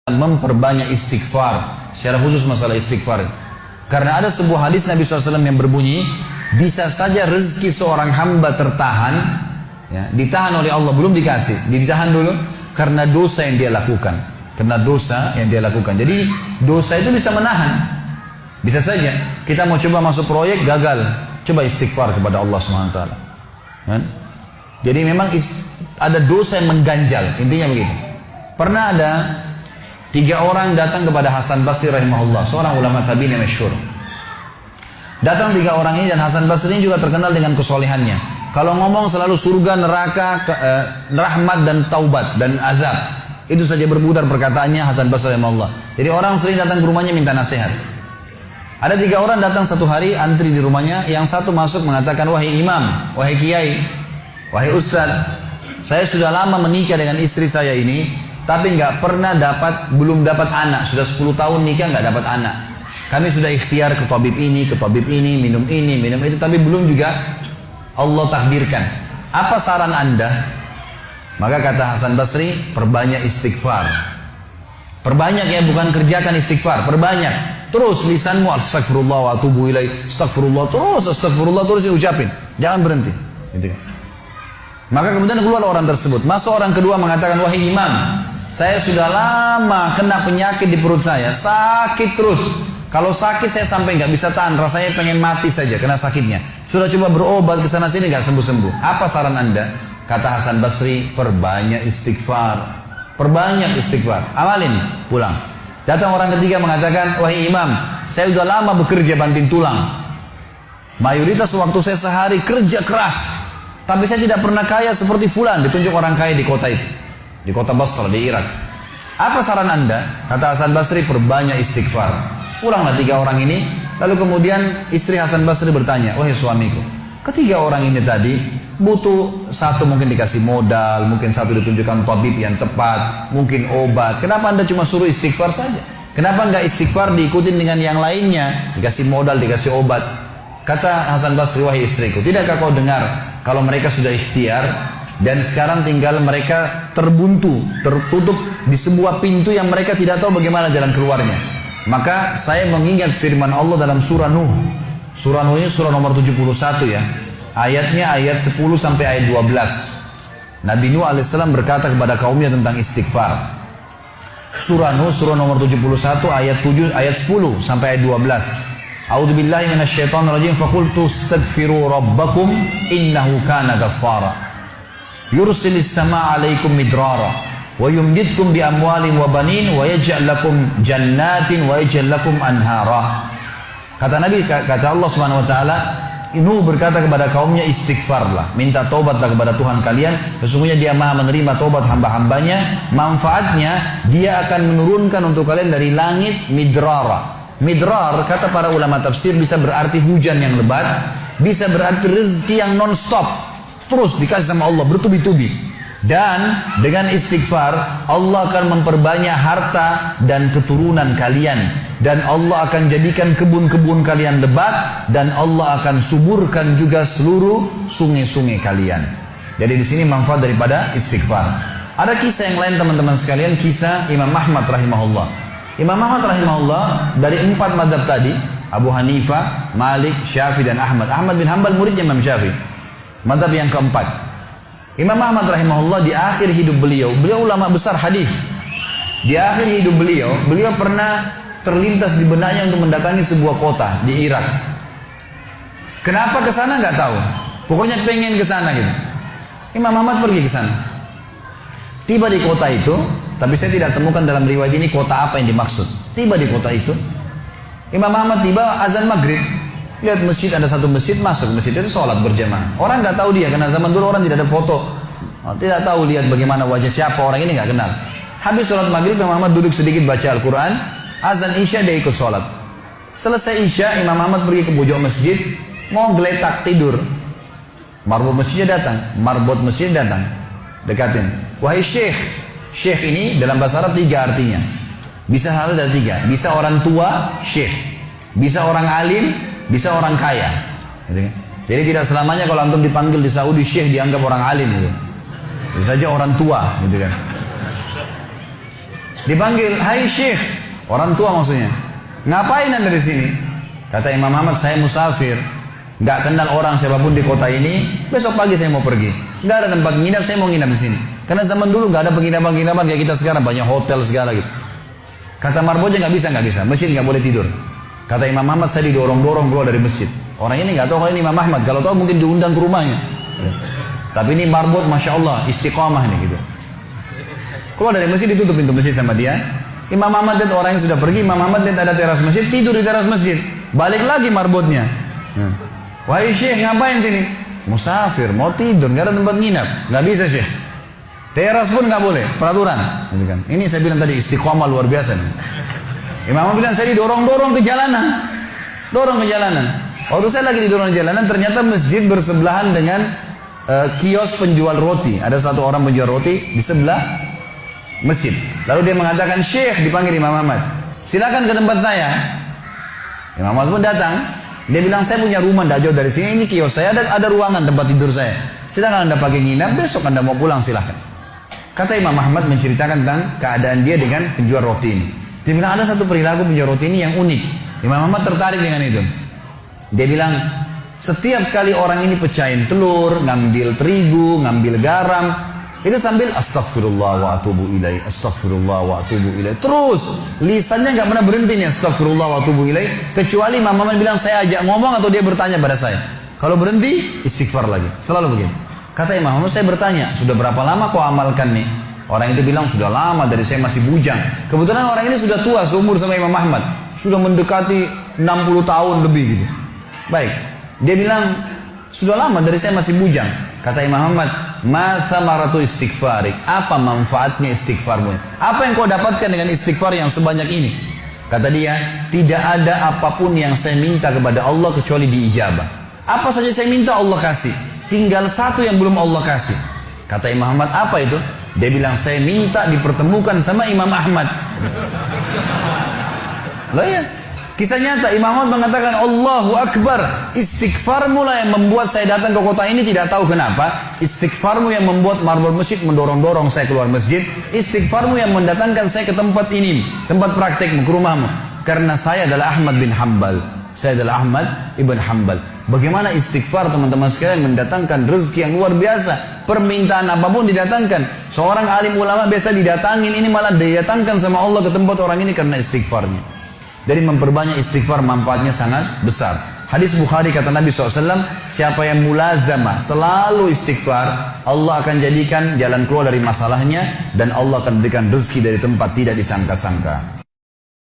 memperbanyak istighfar, secara khusus masalah istighfar. Karena ada sebuah hadis Nabi SAW yang berbunyi, bisa saja rezeki seorang hamba tertahan, ya, ditahan oleh Allah, belum dikasih, ditahan dulu karena dosa yang dia lakukan. Karena dosa yang dia lakukan. Jadi dosa itu bisa menahan. Bisa saja kita mau coba masuk proyek gagal, coba istighfar kepada Allah SWT. Kan? Jadi memang ada dosa yang mengganjal, intinya begitu. Pernah ada 3 orang datang kepada Hasan Basri rahimahullah, seorang ulama tabi'in yang masyhur. Datang 3 orang ini, dan Hasan Basri ini juga terkenal dengan kesolehannya. Kalau ngomong selalu surga, neraka, rahmat dan taubat dan azab. Itu saja berputar perkataannya Hasan Basri rahimahullah. Jadi orang sering datang ke rumahnya minta nasihat. Ada 3 orang datang satu hari antri di rumahnya. Yang satu masuk mengatakan, wahai imam, wahai kiai, wahai ustaz, saya sudah lama menikah dengan istri saya ini, tapi belum dapat anak. Sudah 10 tahun nikah nggak dapat anak. Kami sudah ikhtiar ke tabib ini, minum itu, tapi belum juga Allah takdirkan. Apa saran anda? Maka kata Hasan Basri, perbanyak istighfar. Perbanyak ya, bukan kerjakan istighfar, perbanyak. Terus lisanmu astagfirullah wa atubu ilaih, astagfirullah terus diucapin, jangan berhenti. Gitu. Maka kemudian keluar orang tersebut. Masuk orang kedua mengatakan, wahai imam, saya sudah lama kena penyakit di perut saya, sakit terus. Kalau sakit saya sampai nggak bisa tahan, rasanya pengen mati saja kena sakitnya. Sudah coba berobat ke sana sini nggak sembuh-sembuh. Apa saran anda? Kata Hasan Basri, perbanyak istighfar. Perbanyak istighfar. Amalin, pulang. Datang orang ketiga mengatakan, wahai imam, saya sudah lama bekerja banting tulang. Mayoritas waktu saya sehari kerja keras, tapi saya tidak pernah kaya seperti fulan. Ditunjuk orang kaya di kota itu, di kota Basra, di Irak. Apa saran anda? Kata Hasan Basri, perbanyak istighfar. Pulanglah 3 orang ini. Lalu kemudian istri Hasan Basri bertanya, wahai suamiku, ketiga orang ini tadi butuh satu mungkin dikasih modal, mungkin satu ditunjukkan tabib yang tepat, mungkin obat. Kenapa anda cuma suruh istighfar saja? Kenapa enggak istighfar diikutin dengan yang lainnya? Dikasih modal, dikasih obat. Kata Hasan Basri, wahai istriku, tidakkah kau dengar kalau mereka sudah ikhtiar dan sekarang tinggal mereka terbuntu, tertutup di sebuah pintu yang mereka tidak tahu bagaimana jalan keluarnya. Maka saya mengingat firman Allah dalam surah Nuh. Surah Nuh ini surah nomor 71 ya. Ayatnya ayat 10 sampai ayat 12. Nabi Nuh alaihissalam berkata kepada kaumnya tentang istighfar. Surah Nuh surah nomor 71 ayat 7 ayat 10 sampai ayat 12. A'udzubillahi minasyaitonirrajim, faqultu astaghfiru rabbakum innahu kana ghaffara yursilis samaa 'alaikum midrara wa yumdidkum bi amwalin wa banin wa yaj'al lakum jannatin wa yaj'al lakum anhara. Kata Nabi, kata Allah Subhanahu wa taala, Nuh berkata kepada kaumnya, istighfarlah, minta taubatlah kepada Tuhan kalian, sesungguhnya Dia Maha menerima taubat hamba-hambanya. Manfaatnya Dia akan menurunkan untuk kalian dari langit midrara. Midrar, kata para ulama tafsir, bisa berarti hujan yang lebat, bisa berarti rezeki yang non-stop, terus dikasih sama Allah bertubi-tubi. Dan dengan istighfar Allah akan memperbanyak harta dan keturunan kalian, dan Allah akan jadikan kebun-kebun kalian lebat, dan Allah akan suburkan juga seluruh sungai-sungai kalian. Jadi di sini manfaat daripada istighfar. Ada kisah yang lain teman-teman sekalian, kisah Imam Ahmad rahimahullah. Imam Ahmad rahimahullah dari 4 mazhab tadi, Abu Hanifah, Malik, Syafi'i dan Ahmad. Ahmad bin Hanbal muridnya Imam Syafi'i. Mazhab yang keempat. Imam Ahmad rahimahullah di akhir hidup beliau ulama besar hadis. Di akhir hidup beliau pernah terlintas di benaknya untuk mendatangi sebuah kota di Irak. Kenapa ke sana nggak tahu. Pokoknya pengen ke sana gitu. Imam Ahmad pergi ke sana. Tiba di kota itu, tapi saya tidak temukan dalam riwayat ini kota apa yang dimaksud. Tiba di kota itu, Imam Ahmad tiba azan maghrib. Lihat masjid, ada satu masjid, masuk masjid itu sholat berjamaah. Orang nggak tahu dia, karena zaman dulu orang tidak ada foto, tidak tahu lihat bagaimana wajah siapa orang ini, nggak kenal. Habis sholat maghrib, Imam Ahmad duduk sedikit baca Al-Quran. Azan isya dia ikut sholat. Selesai isya, Imam Ahmad pergi ke pojok masjid, mau geletak tidur. Marbot masjidnya datang, dekatin. Wahai syekh. Syekh ini dalam bahasa Arab 3 artinya. Bisa hal dari 3. Bisa orang tua, syekh. Bisa orang alim, bisa orang kaya. Jadi tidak selamanya kalau antum dipanggil di Saudi syekh dianggap orang alim gitu. Bisa saja orang tua gitu kan. Dipanggil, hai Syekh, orang tua maksudnya. Ngapain anda di sini? Kata Imam Ahmad, saya musafir, nggak kenal orang siapapun di kota ini. Besok pagi saya mau pergi, nggak ada tempat nginap, saya mau nginap di sini. Karena zaman dulu nggak ada penginapan-penginapan kayak kita sekarang, banyak hotel segala gitu. Kata marbotnya nggak bisa, masjid nggak boleh tidur. Kata Imam Ahmad, saya didorong-dorong keluar dari masjid. Orang ini nggak tahu kalau ini Imam Ahmad, kalau tahu mungkin diundang ke rumahnya. Tapi ini marbot, masya Allah, istiqamah nih gitu. Keluar dari masjid, ditutup pintu masjid sama dia. Imam Ahmad lihat orang yang sudah pergi, Imam Ahmad lihat ada teras masjid, tidur di teras masjid. Balik lagi marbotnya. Wahai Syekh, ngapain sini? Musafir, mau tidur, nggak ada tempat nginap. Nggak bisa Syekh. Teras pun nggak boleh, peraturan. Ini saya bilang tadi istiqomah luar biasa nih. Imam Ahmad bilang saya didorong-dorong ke jalanan, dorong ke jalanan. Waktu saya lagi didorong ke jalanan, ternyata masjid bersebelahan dengan kios penjual roti. Ada satu orang penjual roti di sebelah masjid. Lalu dia mengatakan, Syekh, dipanggil Imam Ahmad, silakan ke tempat saya. Imam Ahmad pun datang. Dia bilang, saya punya rumah tidak jauh dari sini, ini kios saya, ada ruangan tempat tidur saya. Silakan anda pakai nginap, besok anda mau pulang silakan. Kata Imam Ahmad menceritakan tentang keadaan dia dengan penjual roti ini. Dia bilang ada satu perilaku penjual roti ini yang unik. Imam Ahmad tertarik dengan itu. Dia bilang, setiap kali orang ini pecahin telur, ngambil terigu, ngambil garam, itu sambil astagfirullah wa atubu ilaih, astagfirullah wa atubu ilaih. Terus lisannya nggak pernah berhenti nih astagfirullah wa atubu ilaih, kecuali Imam Ahmad bilang saya ajak ngomong atau dia bertanya pada saya. Kalau berhenti istighfar lagi, selalu begini. Kata Imam Ahmad, saya bertanya, sudah berapa lama kau amalkan nih? Orang itu bilang sudah lama, dari saya masih bujang. Kebetulan orang ini sudah tua seumur sama Imam Ahmad, sudah mendekati 60 tahun lebih gitu. Baik, dia bilang sudah lama dari saya masih bujang. Kata Imam Ahmad, ma thamaratu istighfarik, apa manfaatnya istighfarmu? Apa yang kau dapatkan dengan istighfar yang sebanyak ini? Kata dia, tidak ada apapun yang saya minta kepada Allah kecuali diijabah. Apa saja saya minta Allah kasih, tinggal satu yang belum Allah kasih. Kata Imam Ahmad, apa itu? Dia bilang, saya minta dipertemukan sama Imam Ahmad. Loh ya, kisah nyata. Imam Ahmad mengatakan, Allahu Akbar, istighfarmu lah yang membuat saya datang ke kota ini, tidak tahu kenapa. Istighfarmu yang membuat marbot masjid mendorong-dorong saya keluar masjid. Istighfarmu yang mendatangkan saya ke tempat ini, tempat praktekmu, ke rumahmu. Karena saya adalah Ahmad bin Hanbal. Saya adalah Ahmad ibn Hanbal. Bagaimana istighfar teman-teman sekalian mendatangkan rezeki yang luar biasa. Permintaan apapun didatangkan. Seorang alim ulama biasa didatangin, ini malah didatangkan sama Allah ke tempat orang ini karena istighfarnya. Dari memperbanyak istighfar manfaatnya sangat besar. Hadis Bukhari kata Nabi SAW, siapa yang mulazamah selalu istighfar, Allah akan jadikan jalan keluar dari masalahnya dan Allah akan berikan rezeki dari tempat tidak disangka-sangka.